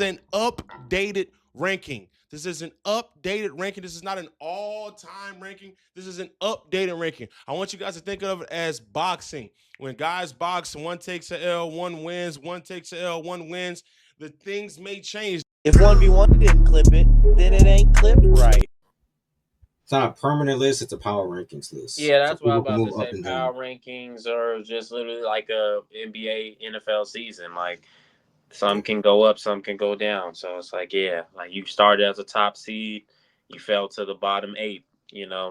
an updated ranking. This is an updated ranking. This is not an all-time ranking. This is an updated ranking. I want you guys to think of it as boxing. When guys box, one takes a L, one wins, one takes a L, one wins. The things may change. If 1v1 didn't clip it, then it ain't clipped right. It's not a permanent list, it's a power rankings list. Yeah, that's so what I'm people about can to move up say. and Power down. rankings are just literally like a NBA, NFL season. Like some can go up, some can go down. So it's like, yeah, like you started as a top seed, you fell to the bottom 8.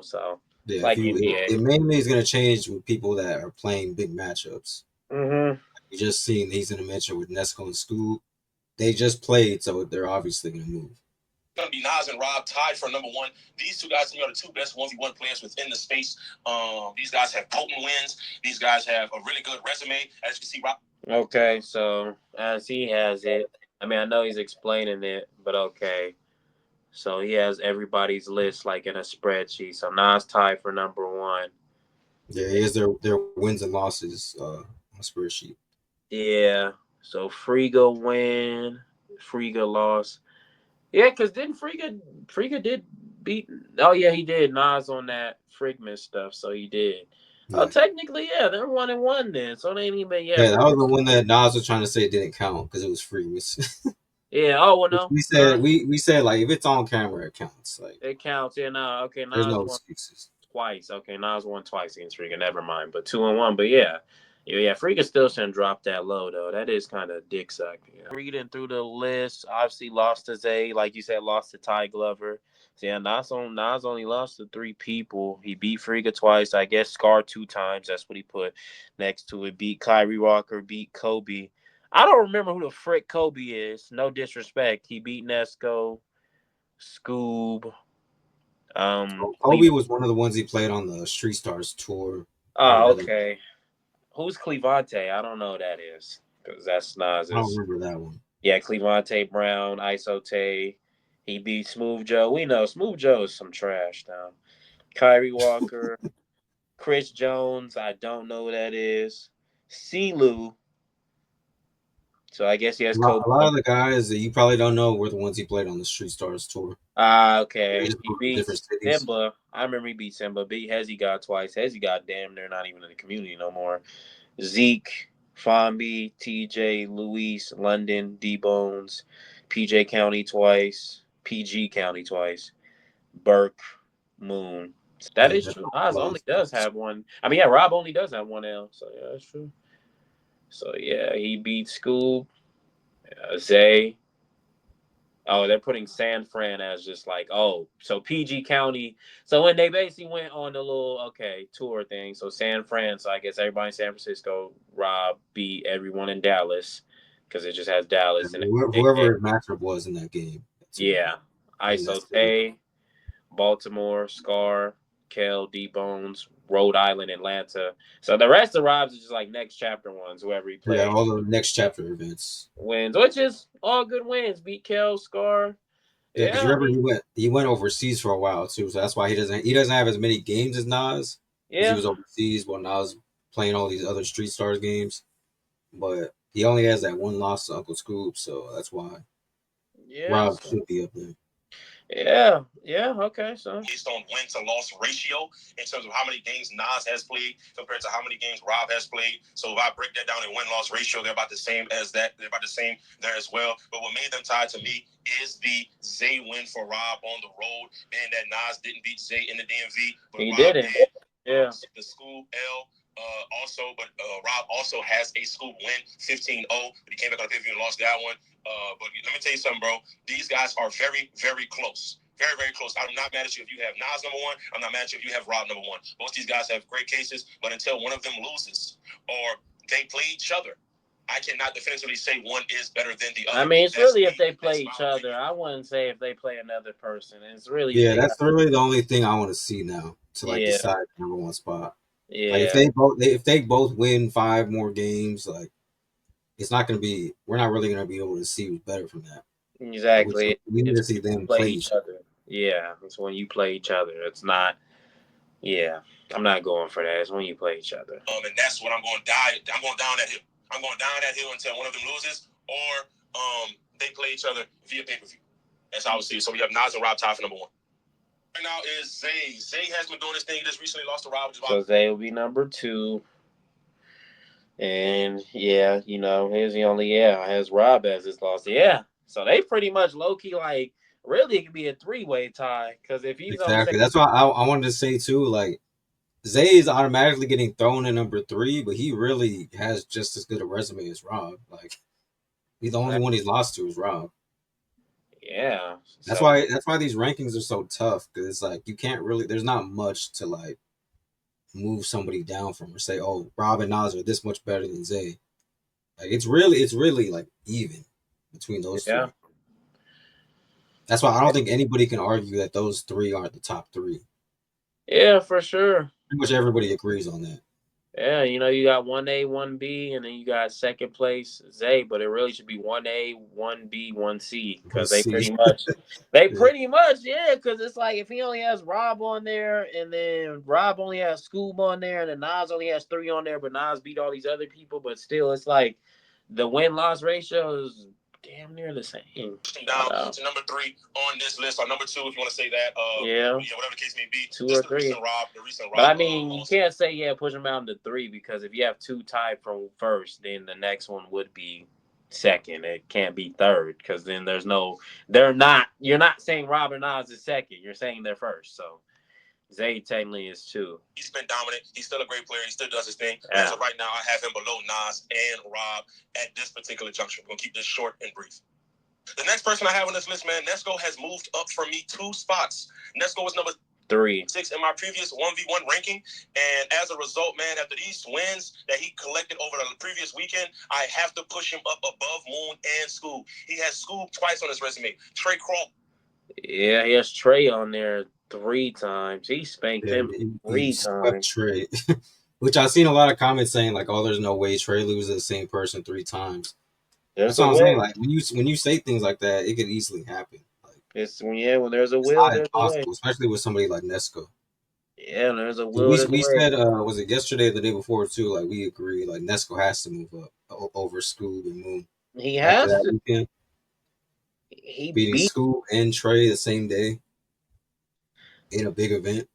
So Yeah, like NBA. it mainly is going to change with people that are playing big matchups. Mm-hmm. You just seen he's in a matchup with Nesco and Skoob. They just played, so they're obviously going to move. Going to be Nas and Rob tied for number 1. These two guys are the two best 1v1 players within the space. These guys have potent wins. These guys have a really good resume. As you can see, Rob. Okay, so as he has it, I mean, I know he's explaining it, but okay. So he has everybody's list like in a spreadsheet. So Nas tied for number 1. Yeah, he has their wins and losses on a spreadsheet. Yeah. So Friga win, Friga lost. Yeah, because didn't Friga did beat? Oh yeah, he did. Nas on that Frigman stuff, so he did. Yeah. Oh, technically, yeah, they're 1-1 then. So they ain't even Yeah, that was the one that Nas was trying to say didn't count because it was free. Yeah. Oh well, no. We said we said like if it's on camera, it counts. Like it counts. Yeah. No. Okay. there's Nas no won excuses. twice. Okay. Nas won twice against Friga. Never mind. But 2-1. But yeah. Yeah, Friga still shouldn't drop that low though. That is kind of dick suck. Reading through the list, obviously lost to Zay, like you said, lost to Ty Glover. So yeah, Nas only lost to 3 people. He beat Friga twice. I guess Scar 2 times. That's what he put next to it. Beat Kyrie Walker. Beat Kobe. I don't remember who the frick Kobe is. No disrespect. He beat Nesco, Skoob. Kobe was one of the ones he played on the Street Stars tour. Oh, okay. Who's Clevante? I don't know who that is because that's Nas's. I don't remember that one. Yeah, Clevante Brown, Isote. He beat Smooth Joe. We know Smooth Joe is some trash now. Kyrie Walker, Chris Jones. I don't know who that is. CeeLo. So I guess he has Kobe. A lot of the guys that you probably don't know were the ones he played on the Street Stars tour. Okay. He beat different cities. Simba. I remember he beat Simba. Beat Hezzy God twice. Hezzy God damn near not even in the community no more. Zeke, Fomby, TJ, Luis, London, D-Bones, PJ County twice, PG County twice, Burke, Moon. That is true. Nas only does have one. I mean, yeah, Rob only does have one L. So, yeah, that's true. So, yeah, he beat Skoob, Zay. Oh, they're putting San Fran as just like, oh, so PG County. So when they basically went on the little, tour thing, so San Fran, so I guess everybody in San Francisco, Rob beat everyone in Dallas because it just has Dallas. And whoever matchup was in that game. Yeah. Isote, Baltimore, Scar, Kel, D-Bones, Rhode Island, Atlanta. So the rest of Rob's is just like next chapter ones, whoever he plays. Yeah, all the next chapter events. Wins, which is all good wins. Beat Kel, Scar. Yeah, because remember he went overseas for a while too, so that's why he doesn't have as many games as Nas. Yeah, he was overseas while Nas playing all these other Street Stars games, but he only has that one loss to Uncle Skoob, so that's why. Yeah, Rob should be up there. Yeah, okay. So based on win to loss ratio in terms of how many games Nas has played compared to how many games Rob has played. So if I break that down in win loss ratio, they're about the same as that. They're about the same there as well. But what made them tied to me is the Zay win for Rob on the road, and that Nas didn't beat Zay in the DMV, but he Rob didn't. Yeah, the Skoob L. Also, but Rob also has a Skoob win, 15-0, but he came back on the pay-per-view and lost that one. But let me tell you something, bro. These guys are very, very close. Very, very close. I'm not mad at you if you have Nas number 1. I'm not mad at you if you have Rob number 1. Both these guys have great cases, but until one of them loses or they play each other, I cannot definitively say one is better than the other. I mean, it's really if they play each other. I wouldn't say if they play another person. It's really that's really the only thing I want to see now to decide the number 1 spot. Yeah, like if they both win 5 more games, like it's not going to be. We're not really going to be able to see who's better from that. Exactly. We need to see them play each other. Yeah, it's when you play each other. It's not. Yeah, I'm not going for that. It's when you play each other. And that's what I'm going to die. I'm going down that hill. I'm going down that hill until one of them loses, or they play each other via pay-per-view. That's how I would see it. So we have Nas and Rob tied for number 1. Right now is Zay. Zay has been doing this thing. He just recently lost to Rob. So Zay will be number 2. And yeah, you know, here's the only has Rob as his loss. Yeah. So they pretty much low-key like really it could be a 3-way tie. Because if he's exactly, that's why I wanted to say too, like Zay is automatically getting thrown in number 3, but he really has just as good a resume as Rob. Like he's the only one he's lost to is Rob. Yeah. That's why these rankings are so tough, because it's like you can't really, there's not much to like move somebody down from or say, oh, Rob and Nas are this much better than Zay. Like it's really like even between those 3. That's why I don't think anybody can argue that those 3 aren't the top 3. Yeah, for sure. Pretty much everybody agrees on that. Yeah, you know, you got 1A, 1B, and then you got second place Zay, but it really should be 1A, 1B, 1C, because they pretty much, because it's like if he only has Rob on there, and then Rob only has Skoob on there, and then Nas only has 3 on there, but Nas beat all these other people, but still, it's like the win-loss ratio is damn near the same. Down to number 3 on this list, or number 2 if you want to say that. Whatever the case may be. 2 or 3. The recent Rob. But I mean, you can't say push him out to 3, because if you have 2 tied from first, then the next one would be second. It can't be third, because then you're not saying Rob and Nas is second. You're saying they're first. So Zay technically is 2. He's been dominant. He's still a great player. He still does his thing. Yeah. As of right now, I have him below Nas and Rob at this particular juncture. We're going to keep this short and brief. The next person I have on this list, man, Nesco has moved up for me 2 spots. Nesco was number 6 in my previous 1v1 ranking. And as a result, man, after these wins that he collected over the previous weekend, I have to push him up above Moon and Skoob. He has Skoob twice on his resume. Trey Crawford. Yeah, he has Trey on there 3 times. He spanked him 3 times. Trey. Which I've seen a lot of comments saying like, "Oh, there's no way Trey loses the same person 3 times." That's what I'm saying. Like when you say things like that, it could easily happen. Like when there's a will, there's a way. Especially with somebody like Nesco. Yeah, there's a will. We said, was it yesterday or the day before too? Like we agree, like Nesco has to move up over Skoob and Moon. He has to. Weekend. He beating Skoob and Trey the same day in a big event.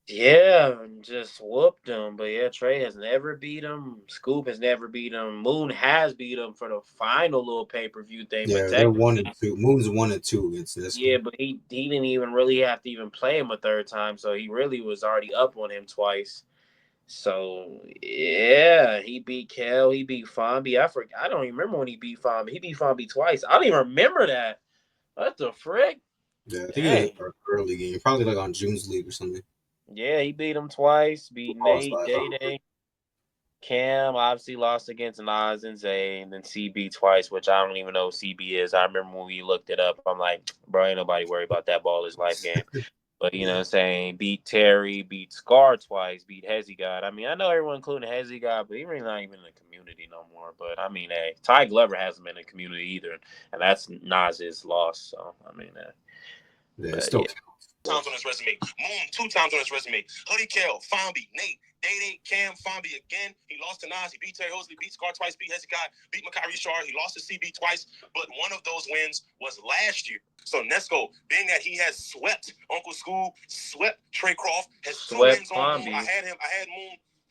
Yeah, just whooped him. But yeah, Trey has never beat him. Skoob has never beat him. Moon has beat him for the final little pay-per-view thing. Yeah, they're 1 and 2. Moon's 1 and 2 against this. Yeah, but he didn't even really have to even play him a 3rd time, so he really was already up on him twice. So yeah, he beat Kel, he beat Fonby. I don't even remember when he beat Fonby. He beat Fonby twice. I don't even remember that. What the frick? Yeah, I think it was an early game, probably like on June's League or something. Yeah, he beat him twice. Beat Nate, Day-Day. Cam obviously lost against Nas and Zay, and then CB twice, which I don't even know who CB is. I remember when we looked it up. I'm like, bro, ain't nobody worry about that ball is life game. But you know what I'm saying? Beat Terry, beat Scar twice, beat Hezzy God. I mean, I know everyone including Hezzy God, but he's really not even in the community no more. But I mean, hey, Ty Glover hasn't been in the community either, and that's Nas's loss. So I mean, still counts. Times on his resume. Moon 2 times on his resume. Hoodie Kel, Fonby, Nate, Day-Day, Cam, Fonby again. He lost to Nas. He beat Terry Hosley, beat Scar twice, beat Hezzy God, beat Makari Richard. He lost to CB twice, but one of those wins was last year. So Nesco, being that he has swept Uncle Skoob, swept Trey Croft, has 2 wins on Moon.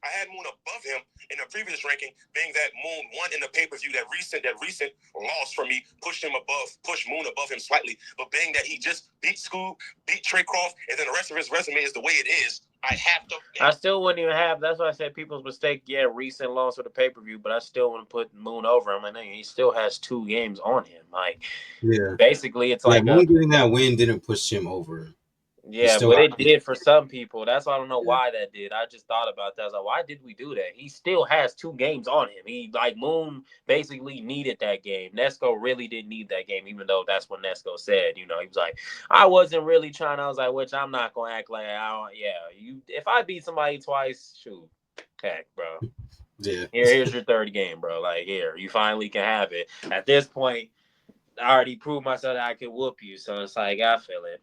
I had Moon above him in the previous ranking, being that Moon won in the pay-per-view. That recent loss for me pushed Moon above him slightly. But being that he just beat Skoob, beat Trey Croft, and then the rest of his resume is the way it is, I have to. I still wouldn't even have. That's why I said people's mistake. Yeah, recent loss for the pay-per-view, but I still wouldn't put Moon over him. And he still has 2 games on him. Like, basically, it's like Moon getting that win didn't push him over. Yeah, but it did for some people. That's why I don't know why that did. I just thought about that. I was like, why did we do that? He still has 2 games on him. Moon basically needed that game. Nesco really didn't need that game, even though that's what Nesco said. You know, he was like, I wasn't really trying. I was like, which I'm not going to act like if I beat somebody twice, shoot, heck, bro. Yeah. Here's your 3rd game, bro. Like, here, you finally can have it. At this point, I already proved myself that I could whoop you. So it's like, I feel it.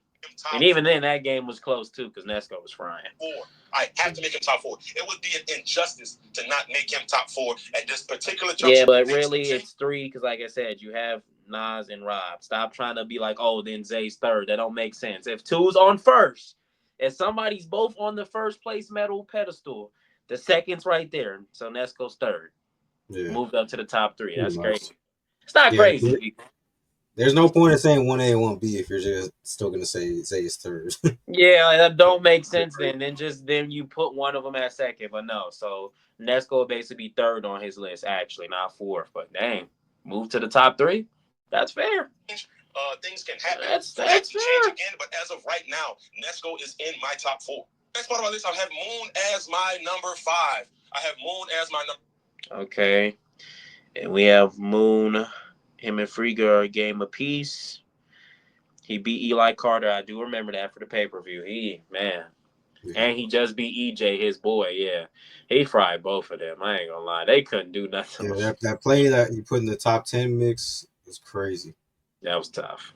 And even then, that game was close, too, because Nesco was frying. 4. I have to make him top 4. It would be an injustice to not make him top 4 at this particular juncture. Yeah, but really, it's 3, because like I said, you have Nas, and Rob. Stop trying to be like, oh, then Zay's third. That don't make sense. If two's on first, if somebody's both on the first place medal pedestal, the second's right there. So Nesco's third. Yeah. Moved up to the top three. That's Nice. crazy. It's not crazy. There's no point in saying 1A and 1B if you're just still gonna say it's third. Yeah, that don't make sense then. Then you put one of them at second, but no. So Nesco will basically be third on his list, actually, not fourth. But dang, move to the top three. That's fair. Things can happen. That's fair. Change again, but as of right now, Nesco is in my top 4. Next part of my list, I have Moon as my number 5. I have Moon as my number. Okay, and we have Moon. Him and Frieger are a game apiece. He beat Eli Carter. I do remember that for the pay-per-view. Yeah. And he just beat EJ, his boy. Yeah, he fried both of them. I ain't gonna lie, they couldn't do nothing. Yeah, that play that you put in the top 10 mix was crazy. That was tough.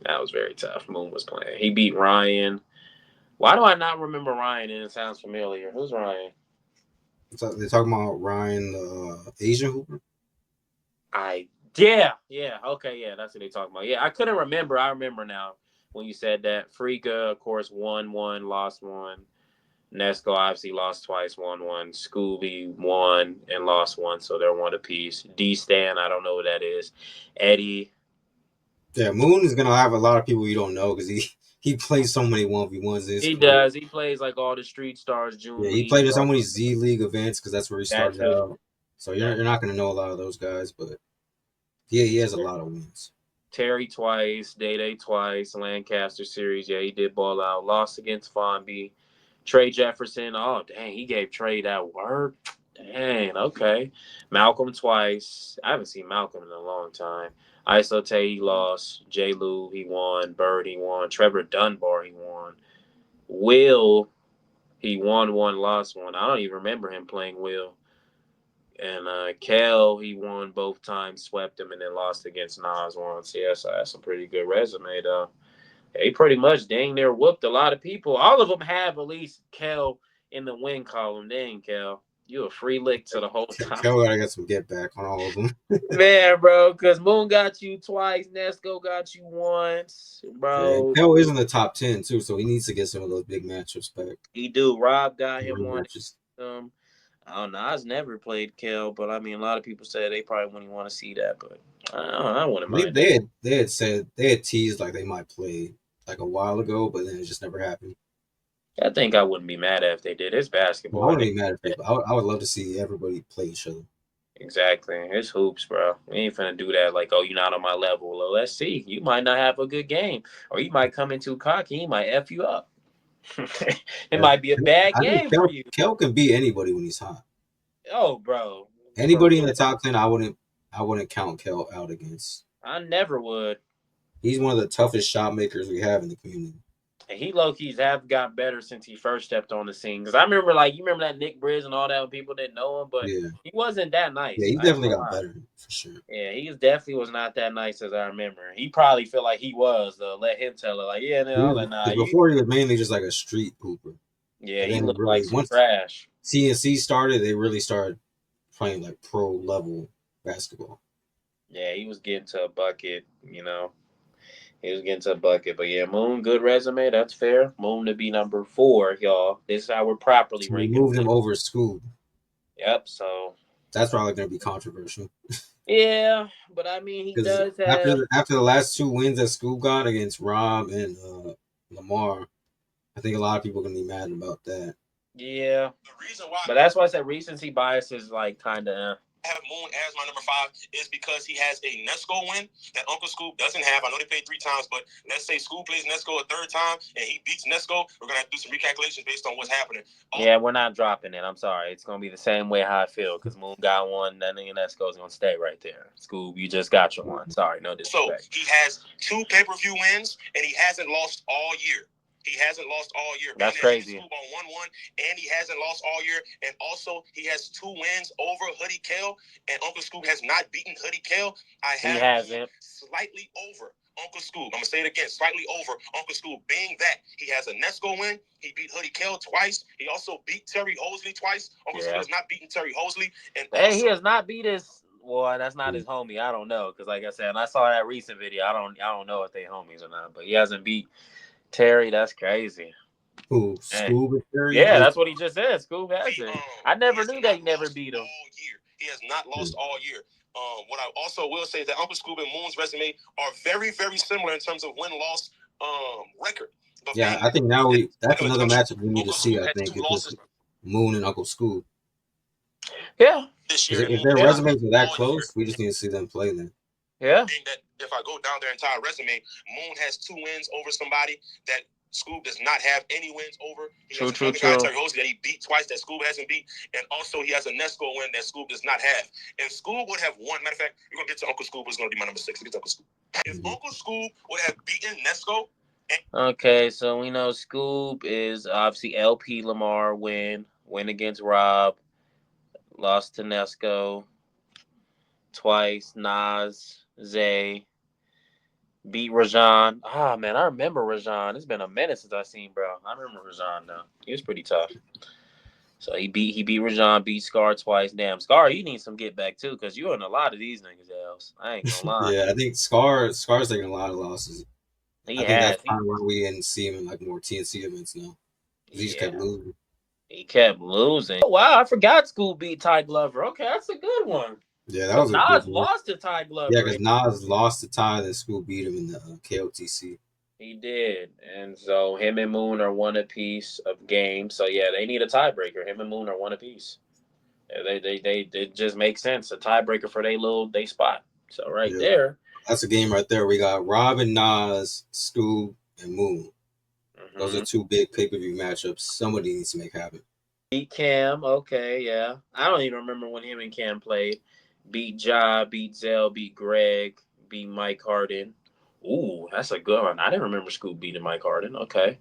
That was very tough. Moon was playing. He beat Ryan. Why do I not remember Ryan? And it sounds familiar. Who's Ryan? They're talking about Ryan, the Asian hooper. Yeah. Okay, yeah, that's what they're talking about. Yeah, I couldn't remember. I remember now when you said that. Frika, of course, won one, lost one. Nesco obviously lost twice, won one. Scooby won and lost one, so they're one apiece. D-Stan, I don't know what that is. Eddie. Yeah, Moon is gonna have a lot of people you don't know because he plays so many 1v1s. He does. He plays like all the Street Stars, June. Yeah, he played in so many Z League events because that's where he started out. So you're not gonna know a lot of those guys, but yeah, he has a lot of wins. Terry twice, Day twice, Lancaster series. Yeah, he did ball out. Lost against Fonby. Trey Jefferson. Oh, dang, he gave Trey that word. Dang, okay. Malcolm twice. I haven't seen Malcolm in a long time. Iso Tay, he lost. J. Lou, he won. Bird, he won. Trevor Dunbar, he won. Will, he won one, lost one. I don't even remember him playing Will. And Kel, he won both times, swept him, and then lost against Nas once. Yeah, so that's a pretty good resume, though. He pretty much dang near whooped a lot of people. All of them have at least Kel in the win column. Dang, Kel. You a free lick to the whole time. Kel gotta get some get back on all of them. Man, bro, because Moon got you twice, Nesco got you once, bro. Yeah, Kel is in the top 10 too, so he needs to get some of those big matchups back. He do. Rob got him one. Matches. I don't know. I've never played Kel, but I mean, a lot of people said they probably wouldn't want to see that, but I wouldn't mind. They had teased like they might play like a while ago, but then it just never happened. I think I wouldn't be mad at if they did. It's basketball. I wouldn't be mad if I would love to see everybody play each other. Exactly. It's hoops, bro. We ain't finna do that like, oh, you're not on my level. Well, let's see. You might not have a good game. Or you might come in too cocky. He might F you up. It might be a bad game for you. Kel can beat anybody when he's hot. Oh, bro. Anybody in the top 10, I wouldn't count Kel out against. I never would. He's one of the toughest shot makers we have in the community. And he low-keys have got better since he first stepped on the scene. Because I remember, you remember that Nick Briz and all that when people didn't know him, but he wasn't that nice. Yeah, he definitely got better, for sure. Yeah, he definitely was not that nice as I remember. He probably felt like he was, though. Let him tell it. Like, yeah, no, nah. Before he was mainly just like a street hooper. Yeah, he looked like some trash. CNC started, they really started playing like pro-level basketball. Yeah, he was getting to a bucket, you know. He was getting to a bucket. But, yeah, Moon, good resume. That's fair. Moon to be number 4, y'all. This is how we're properly ranking. We moved him over Skoob. Yep, so. That's probably going to be controversial. Yeah, but, I mean, he does have. After the last 2 wins that Skoob got against Rob and Lamar, I think a lot of people are going to be mad about that. Yeah. The reason why. But that's why I said recency bias is, like, kind of. Have Moon as my number 5 is because he has a Nesco win that Uncle Skoob doesn't have. I know they played 3 times, but let's say Skoob plays Nesco a 3rd time and he beats Nesco. We're gonna have to do some recalculations based on what's happening. Yeah, we're not dropping it. I'm sorry. It's gonna be the same way how I feel because Moon got one, then Nesco's gonna stay right there. Skoob, you just got your one. Sorry, no disrespect. So he has 2 pay-per-view wins and he hasn't lost all year. He hasn't lost all year. That's crazy. On 1-1, and he hasn't lost all year. And also, he has 2 wins over Hoodie Kel, and Uncle Skoob has not beaten Hoodie Kel. He hasn't. Slightly over Uncle Skoob. I'm going to say it again, slightly over Uncle Skoob. Being that he has a Nesco win, he beat Hoodie Kel twice. He also beat Terry Hosley twice. Uncle Skoob has not beaten Terry Hosley. And he has not beat his Well, that's not his homie. I don't know because, like I said, I saw that recent video. I don't know if they homies or not. But he hasn't beat Terry. That's crazy. Who? Skoob and Terry? Yeah, that's what he just said. Skoob has it. I never knew that he never beat him. All year. He has not lost all year. What I also will say is that Uncle Skoob and Moon's resume are very, very similar in terms of win-loss record. But yeah, I think now that's another matchup we need to see. I think it's Moon and Uncle Skoob. Yeah. If their resumes are that close, we just need to see them play then. Yeah. That if I go down their entire resume, Moon has 2 wins over somebody that Skoob does not have any wins over. He has another guy, Terry Hosey, that he beat twice that Skoob hasn't beat. And also he has a Nesco win that Skoob does not have. And Skoob would have won. Matter of fact, we're going to get to Uncle Skoob, who's going to be my number 6. We'll get to Uncle Skoob. If Uncle Skoob would have beaten Nesco. Okay, so we know Skoob is obviously LP Lamar win against Rob, lost to Nesco twice, Nas, Zay, beat Rajan. Ah, man, I remember Rajan. It's been a minute since I seen bro. I remember Rajan now. He was pretty tough. So he beat Rajan, beat Scar twice. Damn, Scar, you need some get back too, because you're in a lot of these niggas' else. I ain't gonna lie. Yeah, I think Scar's taking a lot of losses. I think that's probably why we didn't see him in like more TNC events now. He just kept losing. He kept losing. Oh, wow, I forgot Skoob beat Ty Glover. Okay, that's a good one. Yeah, that was a Nas good one. lost to Ty Glover. Yeah, because Nas lost to Ty, then Skoob beat him in the KOTC. He did, and so him and Moon are one apiece of games. So yeah, they need a tiebreaker. Him and Moon are one apiece. They just make sense. A tiebreaker for they spot. So there, that's a game right there. We got Rob and Nas, Skoob and Moon. Mm-hmm. Those are 2 big pay-per-view matchups. Somebody needs to make happen. Beat Cam, okay, yeah. I don't even remember when him and Cam played. Beat Ja, beat Zell, beat Greg, beat Mike Harden. Ooh, that's a good one. I didn't remember Skoob beating Mike Harden. Okay.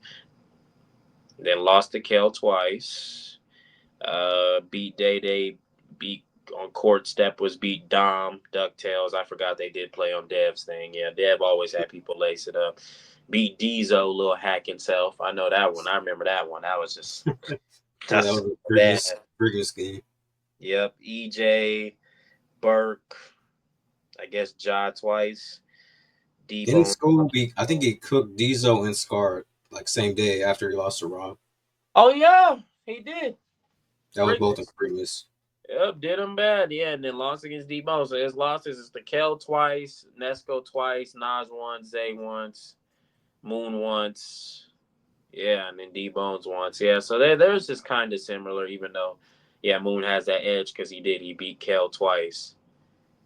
Then lost to Kel twice. Beat Day, beat on court step was beat Dom, DuckTales. I forgot they did play on Dev's thing. Yeah, Dev always had people lace it up. Beat Diesel, little hack himself. I know that one. I remember that one. That was just that was a previous game. Yep. EJ, Burke, I guess Ja twice. Didn't Skoob I think he cooked Diesel and Scar like same day after he lost to Rob. Oh yeah, he did. That was both in previous. Yep, did him bad. Yeah, and then lost against D-Bone. So his losses is the Kel twice, Nesco twice, Nas once, Zay once, Moon once. Yeah, and then D-Bones once. Yeah, so there's just kind of similar, even though, yeah, Moon has that edge because he beat Kel twice.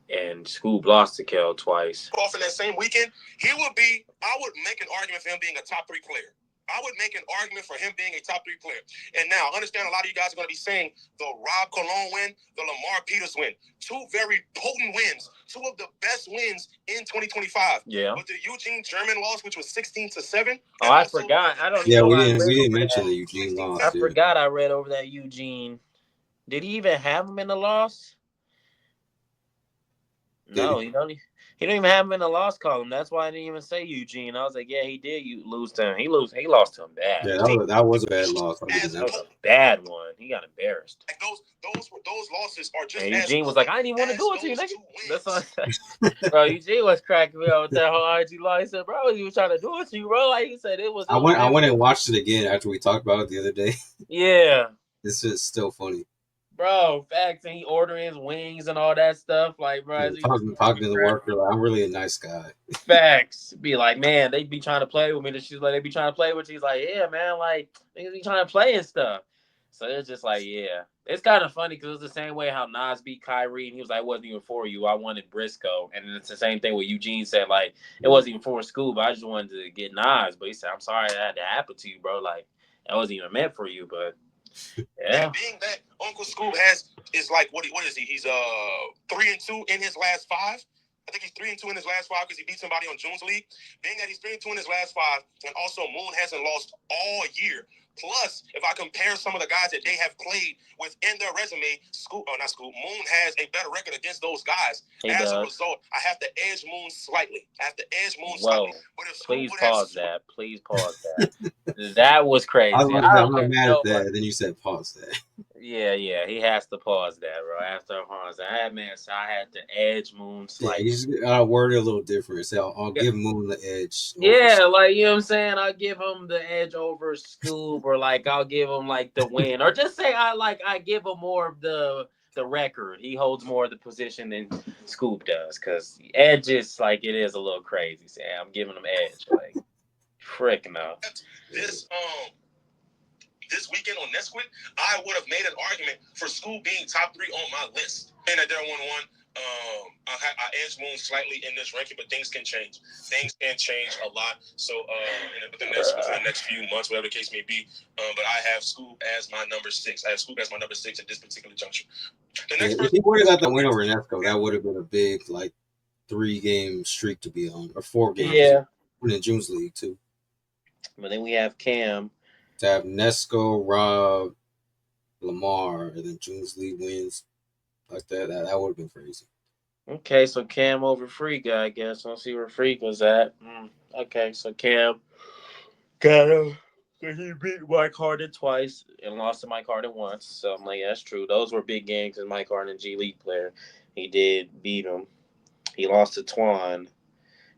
And Skoob lost to Kel twice. Off in that same weekend, I would make an argument for him being a top 3 player. I would make an argument for him being a top 3 player. And now, understand a lot of you guys are going to be saying the Rob Colon win, the Lamar Peters win. 2 very potent wins. 2 of the best wins in 2025. Yeah. But the Eugene German loss, which was 16-7. Oh, I forgot. I don't Yeah, we didn't mention the Eugene loss. I forgot I read over that Eugene. Did he even have him in the loss? No, he don't even have him in the loss column. That's why I didn't even say Eugene. I was like, yeah, he did lose to him. He lost to him bad. Yeah, that was a bad loss. That was a bad one. He got embarrassed. Like those losses are just. And Eugene was like, I didn't even want to do it to you, nigga. That's what I said. Bro, Eugene was cracking me up with that whole IG loss. He said, bro, he was trying to do it to you, bro. Like he said, it was. I went and watched it again after we talked about it the other day. Yeah. This is still funny. Bro, facts, and he ordering his wings and all that stuff. Like, bro, talking to the worker, like, I'm really a nice guy. Facts. Be like, man, they be trying to play with me. And she's like, they be trying to play with you. He's like, yeah, man, like, they be trying to play and stuff. So it's just like, yeah. It's kind of funny because it's the same way how Nas beat Kyrie, and he was like, it wasn't even for you. I wanted Briscoe. And it's the same thing what Eugene said, like, it wasn't even for Skoob. I just wanted to get Nas. But he said, I'm sorry that had to happen to you, bro. Like, that wasn't even meant for you, but. Yeah. And being that Uncle Skoob is like what is he? He's 3-2 in his last 5. I think he's 3-2 in his last 5 because he beat somebody on June's League. Being that he's 3-2 in his last 5, and also Moon hasn't lost all year. Plus, if I compare some of the guys that they have played within their resume, Moon has a better record against those guys. As a result, I have to edge Moon slightly. Whoa. But if please pause that. Please pause that. That was crazy. I'm not mad at that. Then you said pause that. Yeah. He has to pause that, bro. After pause that, I had to edge Moon Yeah, slightly. he's worded a little different. So I'll give Moon the edge. Yeah, like you know what I'm saying. I'll give him the edge over Skoob, or like I'll give him like the win, or just say I give him more of the record. He holds more of the position than Skoob does, because edge is like it is a little crazy. Say I'm giving him edge, like frick no. This weekend on Nesquik, I would have made an argument for Skoob being top 3 on my list. And that they're 1-1. I edged Moon slightly in this ranking, but things can change. Things can change a lot. So within the next few months, whatever the case may be. But I have Skoob as my number 6. I have Skoob as my number 6 at this particular juncture. If he would have got the win over Nesco, that would have been a big 3-game streak to be on, or 4 games. Yeah. In June's league too. But then we have Cam. To have Nesco, Rob, Lamar, and then June's league wins like that would have been crazy. Okay, so Cam over Freak, I guess. I'll see where Freak was at. Okay, so Cam got him. He beat Mike Harden twice and lost to Mike Harden once. So I'm like, that's true. Those were big games as Mike Harden, G League player. He did beat him. He lost to Twan.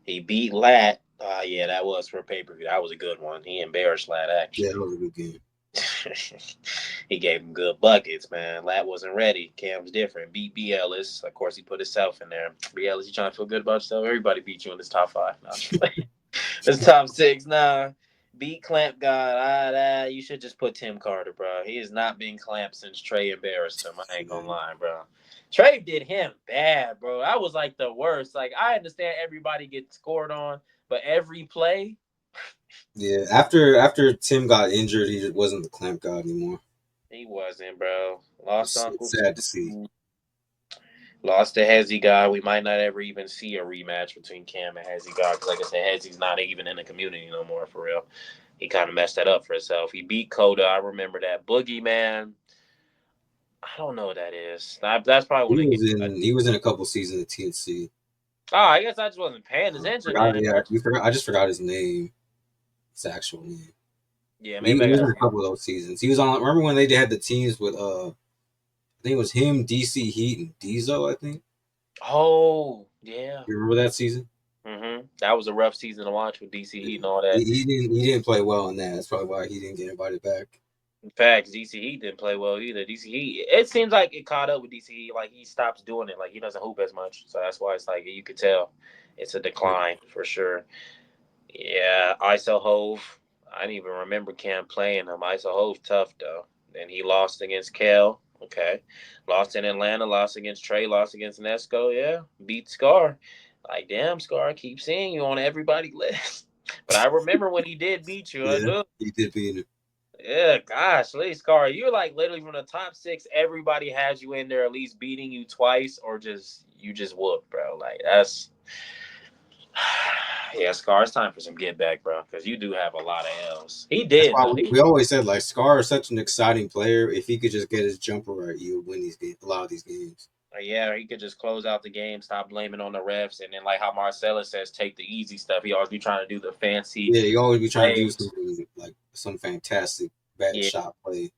He beat Lat. Yeah, that was for pay-per-view. That was a good one. He embarrassed Lat, actually. Yeah, that was a good game. He gave him good buckets, man. Lat wasn't ready. Cam's different. Beat B Ellis. Of course, he put himself in there. B Ellis, you trying to feel good about yourself? Everybody beat you in this top 5. No, this top 6. Nah. Beat Clamp God. You should just put Tim Carter, bro. He has not been clamped since Trey embarrassed him. I ain't gonna lie, bro. Trey did him bad, bro. I was like the worst. Like, I understand everybody gets scored on, but every play. Yeah, after Tim got injured, he just wasn't the Clamp God anymore. He wasn't, bro. Lost Uncle It's sad to see. Lost to Hezzy God. We might not ever even see a rematch between Cam and Hezzy God, because like I said, Hezzy's not even in the community no more, for real. He kind of messed that up for himself. He beat Coda. I remember that. Boogie, man. I don't know what that is. That's probably when he was in a couple seasons of TNC. Oh, I guess I just wasn't paying attention. I just forgot his name. His actual name. Yeah, maybe he was in a couple of those seasons. He was on. Remember when they had the teams with I think it was him, DC Heat, and Diesel. I think. Oh yeah. You remember that season? That was a rough season to watch with DC Heat and all that. He didn't play well in that. That's probably why he didn't get invited back. In fact, DC Heat didn't play well either. DC Heat, it seems like it caught up with DC Heat. Like, he stops doing it. Like, he doesn't hoop as much. So that's why it's like you could tell it's a decline for sure. Yeah, ISO Hove. I didn't even remember Cam playing him. ISO Hove tough though. Then he lost against Kel. Okay. Lost in Atlanta, lost against Trey, lost against Nesco. Yeah. Beat Scar. Like, damn, Scar, I keep seeing you on everybody's list. But I remember when he did beat you. Yeah, I do. He did beat him. Yeah, gosh, Lee Scar, you're like literally from the top 6. Everybody has you in there at least beating you twice, or you just whoop, bro. Like, that's yeah, Scar. It's time for some get back, bro, because you do have a lot of L's. He did. We always said like Scar is such an exciting player. If he could just get his jumper right, he would win these games. A lot of these games. Yeah, he could just close out the game, stop blaming on the refs, and then like how Marcella says, take the easy stuff. He always be trying to do the fancy. Yeah, he always be trying to do something like some fantastic bad shot play.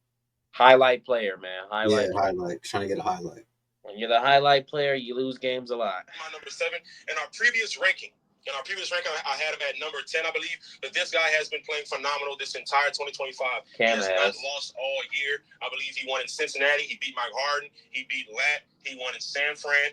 Highlight player, man. Highlight. Trying to get a highlight. When you're the highlight player, you lose games a lot. My number 7 in our previous ranking. I had him at number 10, I believe. But this guy has been playing phenomenal this entire 2025. He has not lost all year. I believe he won in Cincinnati. He beat Mike Harden. He beat Lat. He won in San Fran.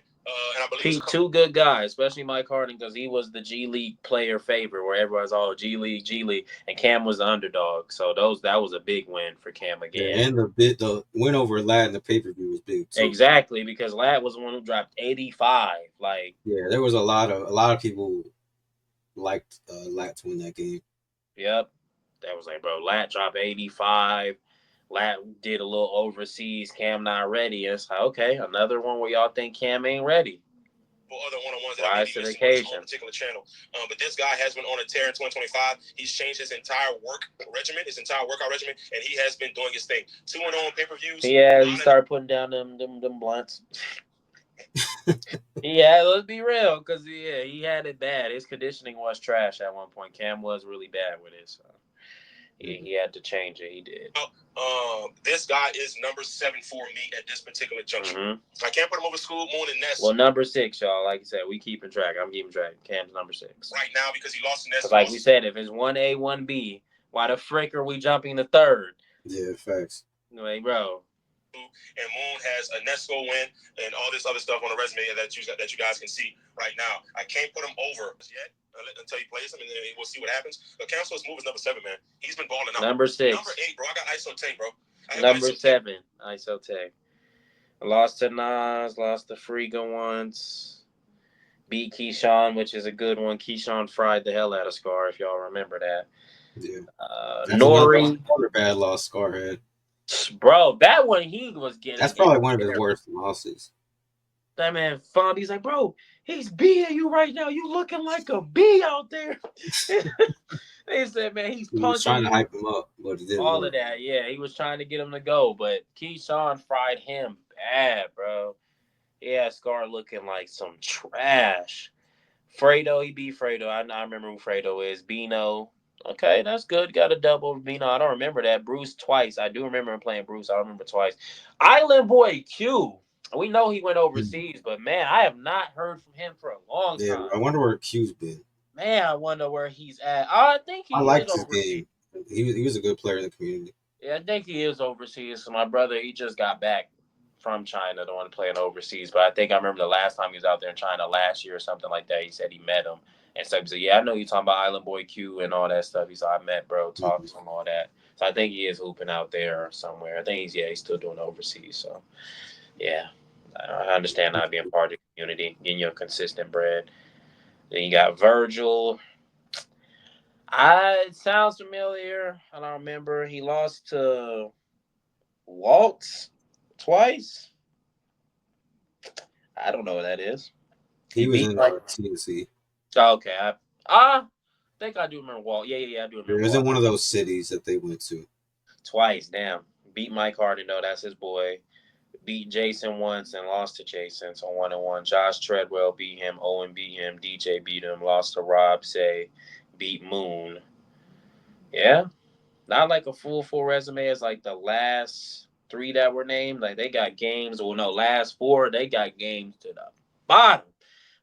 And I believe two good guys, especially Mike Harden, because he was the G League player favorite, where everybody's all G League, and Cam was the underdog. So that was a big win for Cam again. Yeah, and the win over Lat in the pay-per-view was big too. Exactly, because Lat was the one who dropped 85. Like, yeah, there was a lot of people liked Lat to win that game. Yep, that was like, bro, Lat dropped 85. Lat did a little overseas. Cam not ready. And it's like, okay, another one where y'all think Cam ain't ready. Other one-on-ones that I believe on this particular channel. But this guy has been on a tear in 2025. He's changed his entire workout regimen, and he has been doing his thing. 2-0 on pay-per-views. Yeah, he started putting down them blunts. Yeah, let's be real, because he had it bad. His conditioning was trash at one point. Cam was really bad with it. So. He had to change it. He did. This guy is number 7 for me at this particular juncture. Mm-hmm. I can't put him over Skoob, Moon, and Ness. Well, number 6, y'all. Like you said, we keeping track. I'm keeping track. Cam's number 6 right now because he lost to Ness. Like we said, if it's 1A, 1B, why the frick are we jumping to 3rd? Yeah, facts. Like, bro. And Moon has a Nesco win and all this other stuff on the resume that you guys can see right now. I can't put him over yet until he plays him, and then we'll see what happens. Council's move is number 7, man. He's been balling out. Number 6. Number 8, bro. I got ISO Tay, bro. Number 7, ISO Tay. Lost to Nas, lost to Friga once. Beat Keyshawn, which is a good one. Keyshawn fried the hell out of Scar, if y'all remember that. Yeah. Nori. Another bad loss Scar had. Bro, that one he was getting. That's probably one of his worst losses. That man Fondy's like, bro, he's beating you right now. You looking like a bee out there. They said, man, he's punching. He was trying to hype him up, but it didn't all work. of that. Yeah, he was trying to get him to go, but Keyshawn fried him bad, bro. Yeah, Scar looking like some trash. Fredo, he beat Fredo. I remember who Fredo is. Bino. Okay, that's good. Got a double. Bino, I don't remember that. Bruce twice. I do remember him playing Bruce. I don't remember twice. Island Boy Q. We know he went overseas, but man, I have not heard from him for a long time. I wonder where Q's been. Man, I wonder where he's at. I think he I is liked his overseas. game. He was a good player in the community. Yeah, I think he is overseas. So my brother, he just got back from China, the one playing overseas. But I think I remember the last time he was out there in China last year or something like that. He said he met him. And so he said, yeah, I know you're talking about Island Boy Q and all that stuff. He said, I met bro, talked to him, all that. So I think he is hooping out there somewhere. I think he's still doing overseas. So, yeah, I understand not being part of the community, getting your consistent bread. Then you got Virgil. It sounds familiar. I don't remember. He lost to Waltz twice. I don't know what that is. He was in TNC. Okay, I think I do remember Walt. Yeah, I do remember. It was in one of those cities that they went to. Twice, damn. Beat Mike Harden, though. That's his boy. Beat Jason once and lost to Jason, so 1-1. Josh Treadwell beat him. Owen beat him. DJ beat him. Lost to Rob Say. Beat Moon. Yeah. Not like a full resume as like the last 3 that were named. Like they got games. Well, no, last 4, they got games to the bottom.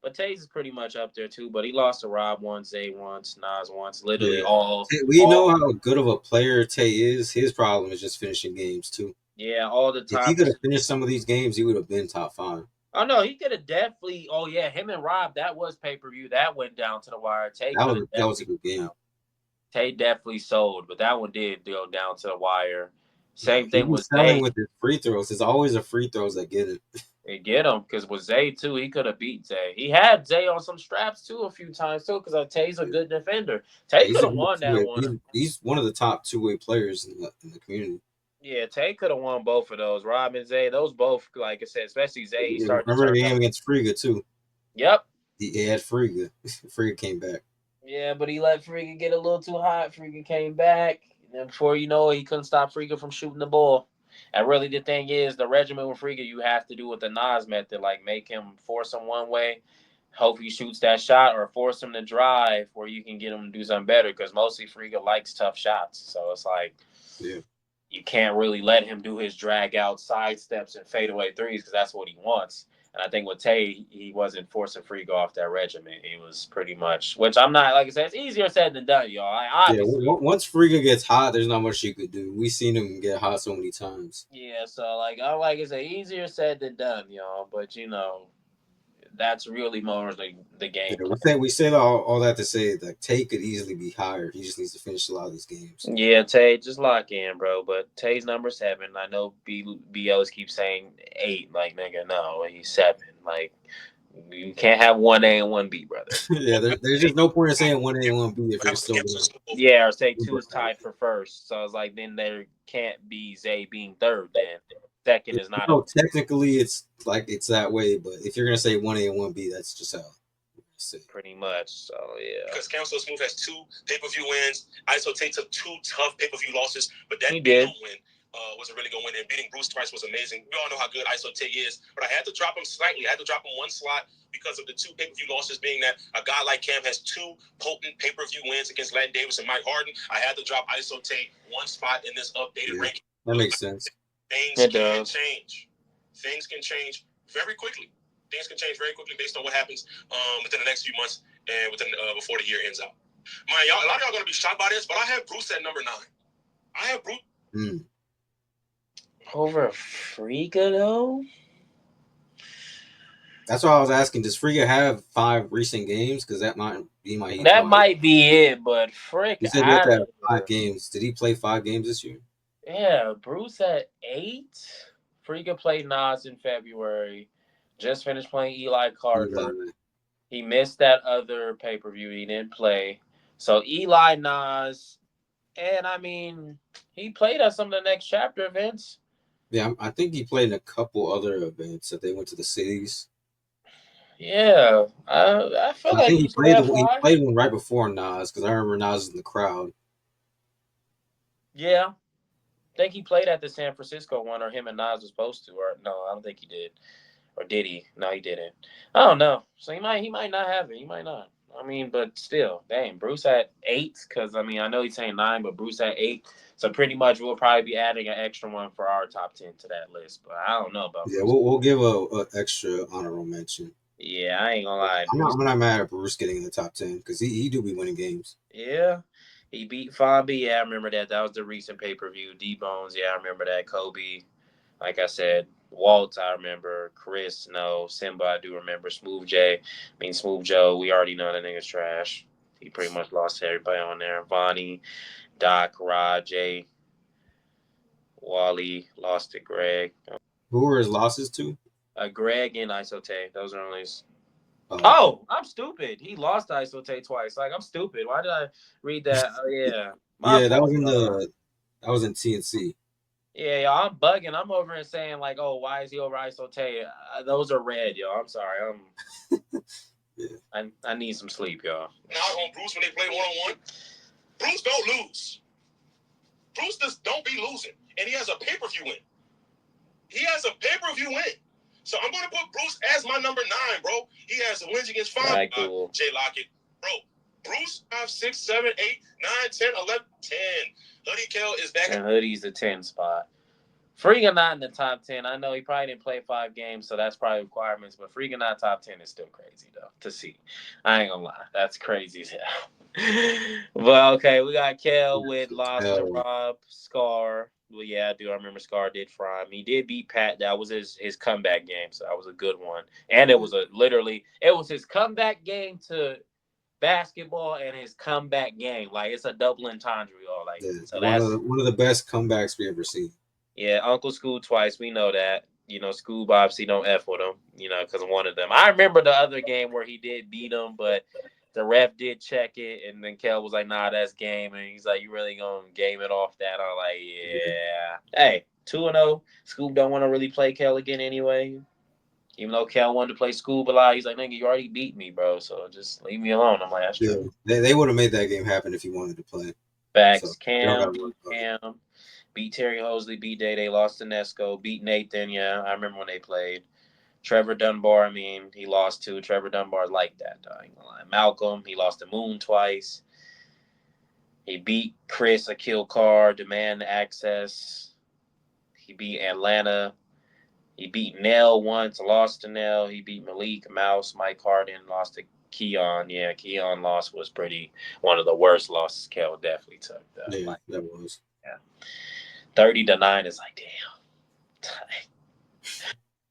But Taze is pretty much up there too. But he lost to Rob once, Zay once, Nas once. Literally all. We know how good of a player Tay is. His problem is just finishing games too. Yeah, all the time. If he could have finished some of these games, he would have been top 5. Oh no, he could have definitely. Oh yeah, him and Rob, that was pay-per-view. That went down to the wire. That was a good game. Tay definitely sold, but that one did go down to the wire. Same thing with Zay. With his free throws. It's always the free throws that get it. They get him because with Zay too, he could have beat Zay. He had Zay on some straps too a few times too because Tay's a good defender. Tay could have won that one. He's one of the top 2-way players in the community. Yeah, Tay could have won both of those. Rob and Zay, those both, like I said, especially Zay. He started. Remember the game against Friga too. Yep. He had Friga. Friga came back. Yeah, but he let Friga get a little too hot. Friga came back. And before you know it, he couldn't stop Friga from shooting the ball. And really the thing is, the regimen with Friga, you have to do with the Nas method, like make him force him one way, hope he shoots that shot, or force him to drive where you can get him to do something better because mostly Friga likes tough shots. So it's like you can't really let him do his drag out side steps and fadeaway threes because that's what he wants. And I think with Tay, he wasn't forcing Friga off that regimen. He was pretty much, which I'm not, like I said, it's easier said than done, y'all. Once Friga gets hot, there's not much you could do. We've seen him get hot so many times. Yeah, so like I said, easier said than done, y'all. But that's really more the game. Yeah, we say all that to say that Tay could easily be higher. He just needs to finish a lot of these games. Yeah, Tay, just lock in, bro. But Tay's number 7. I know B Ellis keeps saying 8. Like, nigga, no, he's 7. Like, you can't have 1A and 1B, brother. Yeah, there's just no point in saying 1A and 1B if you're still doing. Yeah, or say 2 is tied for first. So it's like then there can't be Zay being 3rd then. Second is not. No, technically it's that way, but if you're gonna say 1A and 1B, that's just how. Pretty much. So yeah. Because Council Smooth has 2 pay-per-view wins. ISO Tay took 2 tough pay-per-view losses, but that he did win. was a really good win, and beating Bruce twice was amazing. We all know how good ISO Tay is, but I had to drop him slightly. I had to drop him one slot because of the 2 pay-per-view losses, being that a guy like Cam has 2 potent pay-per-view wins against Len Davis and Mike Harden. I had to drop ISO Tay one spot in this updated ranking. That makes sense. Things can change. Things can change very quickly. Things can change very quickly based on what happens within the next few months and within before the year ends out. Man, a lot of y'all are going to be shocked by this, but I have Bruce at number 9. I have Bruce. Over Friga, though? That's why I was asking, does Friga have 5 recent games? Because that might be my... That might be it, but frick, he said he had to have 5 games. Did he play 5 games this year? Yeah, Bruce at 8. Friga played Nas in February. Just finished playing Eli Carter. He missed that other pay-per-view. He didn't play. So Eli, Nas, and I mean, he played at some of the Next Chapter events. Yeah, I think he played in a couple other events that they went to the cities. Yeah, I feel like he played one right before Nas, because I remember Nas was in the crowd. Yeah, I think he played at the San Francisco one, or him and Nas was supposed to. Or no, I don't think he did. Or did he? No, he didn't. I don't know. So he might not have it. He might not. I mean, but still, dang, Bruce at 8, because I mean, I know he's saying 9, but Bruce at 8. So pretty much we'll probably be adding an extra one for our top 10 to that list. But I don't know about. Yeah, we'll give a extra honorable mention. Yeah, I ain't gonna lie. I'm not mad at Bruce getting in the top 10, because he do be winning games. Yeah, he beat Fonby. Yeah, I remember that. That was the recent pay-per-view. D-Bones. Yeah, I remember that. Kobe. Like I said, Walt, I remember. Chris, no. Simba, I do remember. Smooth Joe, we already know that nigga's trash. He pretty much lost to everybody on there. Vonnie, Doc, Rod, Jay, Wally, lost to Greg. Who were his losses to? Greg and Isote. Those are only his. Oh, I'm stupid. He lost to Isote twice. Like, I'm stupid. Why did I read that? Oh, yeah. That was in TNC. Yeah, y'all, I'm bugging. I'm over and saying, like, oh, why is he over Isote? Those are red, y'all. I'm sorry. I need some sleep, y'all. Now on Bruce when they play one-on-one, Bruce don't lose. Bruce just don't be losing. And he has a pay-per-view win. So I'm going to put Bruce as my number 9, bro. He has the wins against 5. Right, cool. Jay Lockett. Bro, Bruce 5, 6, 7, 8, 9, 10, 11, 10. Hoodie Kel is back. And Hoodie's the 10 spot. Friga not in the top 10. I know he probably didn't play 5 games, so that's probably requirements. But Friga not top 10 is still crazy, though, to see. I ain't going to lie. That's crazy as hell. But, okay, we got Kel with lost to Rob, Scar. Well, yeah, I do. I remember Scar did fry him. He did beat Pat. That was his comeback game, so that was a good one. And it was his comeback game to basketball and his comeback game. Like, it's a double entendre, y'all. Like, so one of the best comebacks we ever seen. Yeah, Uncle Skoob twice. We know that. You know, Skoob obviously don't F with him, you know, because of one of them. I remember the other game where he did beat him, but the ref did check it, and then Kel was like, nah, that's game. And he's like, you really going to game it off that? I'm like, yeah. Hey, 2-0. Skoob don't want to really play Kel again anyway. Even though Kel wanted to play Skoob a lot, he's like, nigga, you already beat me, bro, so just leave me alone. I'm like, that's true. They would have made that game happen if he wanted to play. Facts. So, Cam. Beat Terry Hosley, beat Day. Lost to Nesco. Beat Nathan. Yeah, I remember when they played. Trevor Dunbar, I mean, he lost to. Trevor Dunbar like that, though. I ain't gonna lie. Malcolm, he lost to Moon twice. He beat Chris Akil Carr, Demand Access. He beat Atlanta. He beat Nell once, lost to Nell. He beat Malik, Mouse, Mike Harden, lost to Keon. Yeah, Keon loss was one of the worst losses Kel definitely took, though. Yeah, that was. Yeah. 30-9 is like, damn.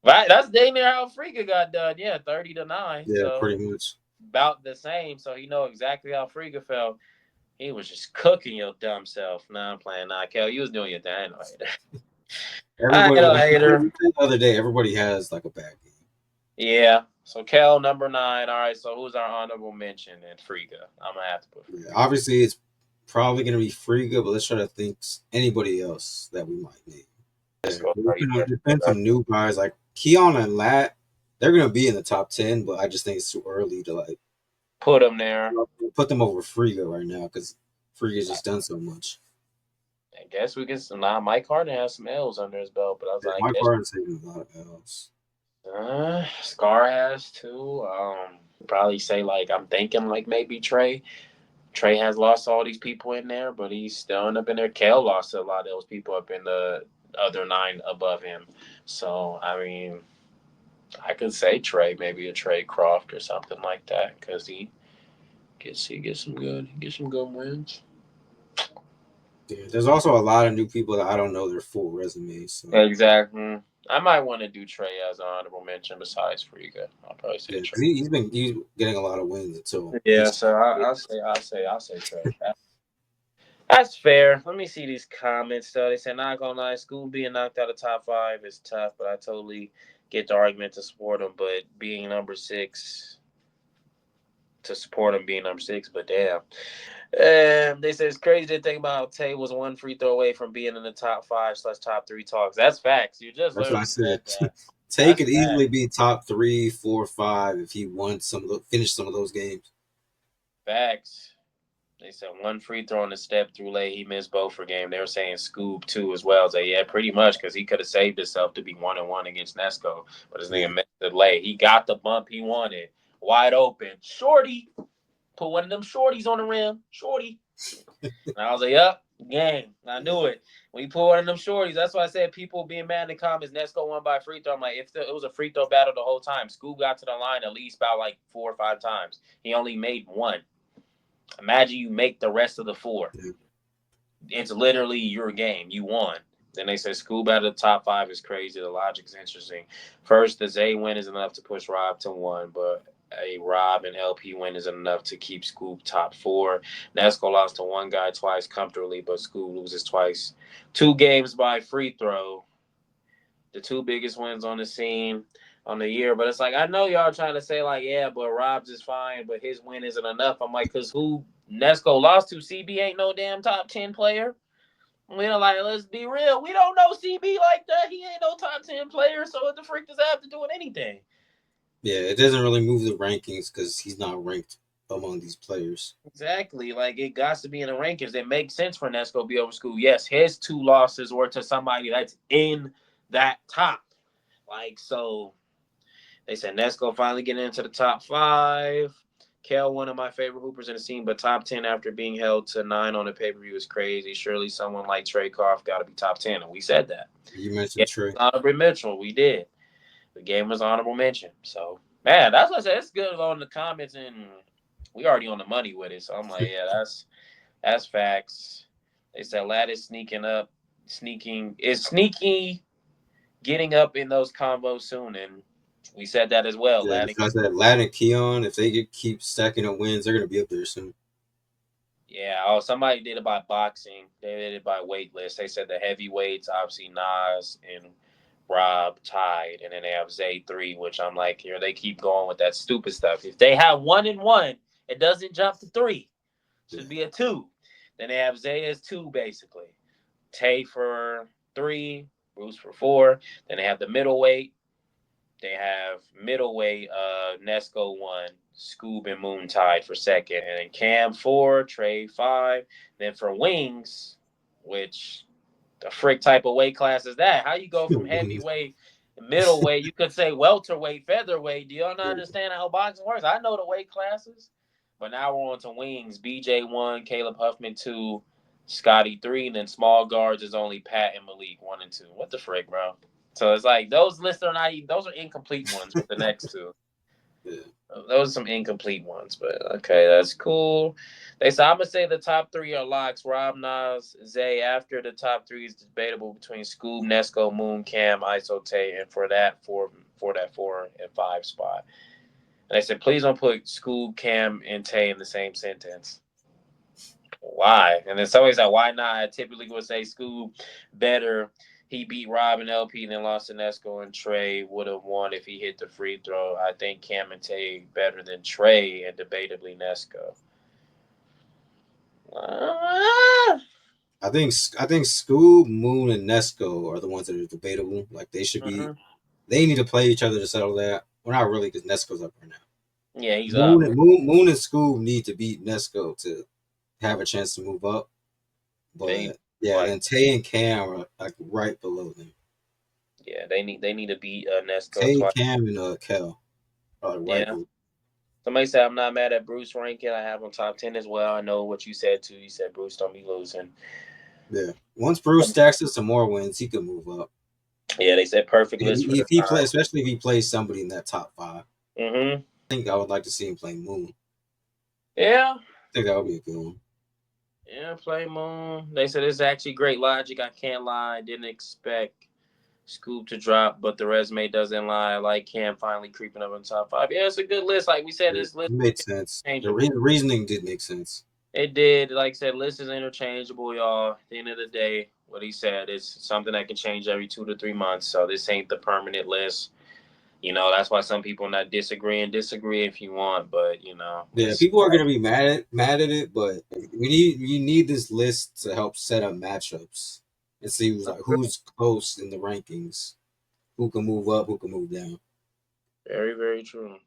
Right, that's dang near how Friga got done. Yeah, 30-9. Yeah, so pretty much. About the same. So he know exactly how Friga felt. He was just cooking your dumb self. Nah, I'm playing. Nah, Kel, you was doing your thing. The other day, everybody has like a bad game. Yeah. So Kel, number 9. All right. So who's our honorable mention in Friga? I'm gonna have to put. Yeah, obviously, it's probably gonna be Friga, but let's try to think anybody else that we might need. It depends on new guys like Keon and Lat. They're gonna be in the top 10, but I just think it's too early to like put them there. Put them over Friga right now because Friga's just done so much. I guess we can. Nah, Mike Harden has some L's under his belt, but I was like, I Mike guess Harden's taking a lot of L's. Scar has too. Probably say like I'm thinking like maybe Trey. Trey has lost all these people in there, but he's still up in there. Kale lost a lot of those people up in the other 9 above him. So I mean, I could say Trey, maybe a Trey Croft or something like that, because he gets some good wins. Yeah, there's also a lot of new people that I don't know their full resumes. So. Exactly. I might want to do Trey as an honorable mention besides Friga. I'll probably say Trey. He's getting a lot of wins until Yeah, so I'll say Trey. That's fair. Let me see these comments though. They say not gonna lie, Skoob being knocked out of top 5 is tough, but I totally get the argument to support him. But being number 6 to support him being number 6, but damn. They say it's crazy to think about how Tay was 1 free throw away from being in the top 5/top 3 talks. That's facts. You just that's what I literally said. said that. Tay could easily be top 3, 4, 5 if he won finished some of those games. Facts. They said 1 free throw on the step through late. He missed both for game. They were saying Skoob too as well. So yeah, pretty much because he could have saved himself to be 1-1 against Nesco, but his nigga missed the lay. He got the bump he wanted, wide open. Shorty put one of them shorties on the rim. Shorty. And I was like, "Yup, game." I knew it. When you put one of them shorties, that's why I said people being mad in the comments. Nesco won by free throw. I'm like, it was a free throw battle the whole time. Skoob got to the line at least about like 4 or 5 times. He only made 1. Imagine you make the rest of the 4. It's literally your game. You won. Then they said Skoob out of the top 5 is crazy. The logic's interesting. First, the Zay win is enough to push Rob to 1, but a Rob and LP win is enough to keep Skoob top 4. Nesco lost to one guy twice comfortably, but Skoob loses twice. 2 games by free throw. The 2 biggest wins on the scene on the year. But it's like, I know y'all trying to say, like, yeah, but Rob's is fine, but his win isn't enough. I'm like, because who Nesco lost to? CB ain't no damn top 10 player. Like, let's be real. We don't know CB like that. He ain't no top 10 player, so what the freak does that have to do with anything? Yeah, it doesn't really move the rankings because he's not ranked among these players. Exactly. Like, it got to be in the rankings. It makes sense for Nesco to be over Skoob. Yes, his 2 losses were to somebody that's in that top. Like, so they said Nesco finally getting into the top 5. Kel, one of my favorite hoopers in the scene, but top 10 after being held to 9 on the pay-per-view is crazy. Surely someone like Trey Croft got to be top 10, and we said that. You mentioned Trey. Honorable mention, we did. The game was honorable mention. So, man, that's what I said. It's good on the comments, and we already on the money with it. So I'm like, yeah, that's facts. They said Lad is sneaky, getting up in those combos soon, and we said that as well. Yeah, because that Lad and Keon, if they keep stacking up wins, they're gonna be up there soon. Yeah. Oh, somebody did it by boxing. They did it by weight list. They said the heavyweights, obviously Nas and Rob tied, and then they have Zay 3, which I'm like, here they keep going with that stupid stuff. If they have 1 and 1, it doesn't jump to 3. It should be a 2. Then they have Zay as 2 basically. Tay for 3, Bruce for 4. Then they have the middleweight. They have middleweight Nesco 1, Skoob and Moon tied for 2nd, and then Cam 4, Trey 5. Then for wings, which the frick type of weight class is that? How you go from heavyweight, middleweight? You could say welterweight, featherweight. Do y'all not understand how boxing works? I know the weight classes, but now we're on to wings. BJ 1, Caleb Huffman 2, Scotty 3, and then small guards is only Pat and Malik 1 and 2. What the frick, bro? So it's like those lists are not even, those are incomplete ones with the next 2. Yeah. Those are some incomplete ones, but okay, that's cool. They say I'm gonna say the top 3 are locks. Rob, Nas, Zay. After the top 3 is debatable between Skoob, Nesco, Moon, Cam, Iso, Tay, and for that 4 and 5 spot. And they said please don't put Skoob, Cam, and Tay in the same sentence. Why? And then somebody's like, why not? I typically would say Skoob better. He beat Rob and LP, then lost to Nesco, and Trey would have won if he hit the free throw. I think Cam and Tay better than Trey and debatably Nesco. I think Skoob, Moon, and Nesco are the ones that are debatable. Like they should be. They need to play each other to settle that. Well, not really, because Nesco's up right now. Yeah, he's Moon up. Moon and Skoob need to beat Nesco to have a chance to move up. But Yeah, Like, then Tay and Cam are like right below them. yeah, they need to beat Nesco Tay, twice. Cam, and Kel are right Yeah. below. Somebody said I'm not mad at Bruce ranking. I have him top 10 as well. I know what you said too. You said Bruce don't be losing. Yeah. Once Bruce stacks up some more wins, he could move up. Yeah, they said perfect list for the If he play, time. especially if he plays somebody in that top 5. Mm-hmm. I think I would like to see him play Moon. Yeah. I think that would be a good one. Yeah, play Moon. They said it's actually great logic. I can't lie. Didn't expect Skoob to drop, but the resume doesn't lie. I like Cam finally creeping up in top 5. Yeah, it's a good list. Like we said, It this list made is sense. The interchangeable. reasoning did make sense. It did. Like I said, list is interchangeable, y'all. At the end of the day, what he said is something that can change every 2 to 3 months. So this ain't the permanent list. That's why some people not disagreeing. Disagree if you want, but Yeah, it's people are gonna be mad at it, but we need this list to help set up matchups and see who's close in the rankings, who can move up, who can move down. very, very true.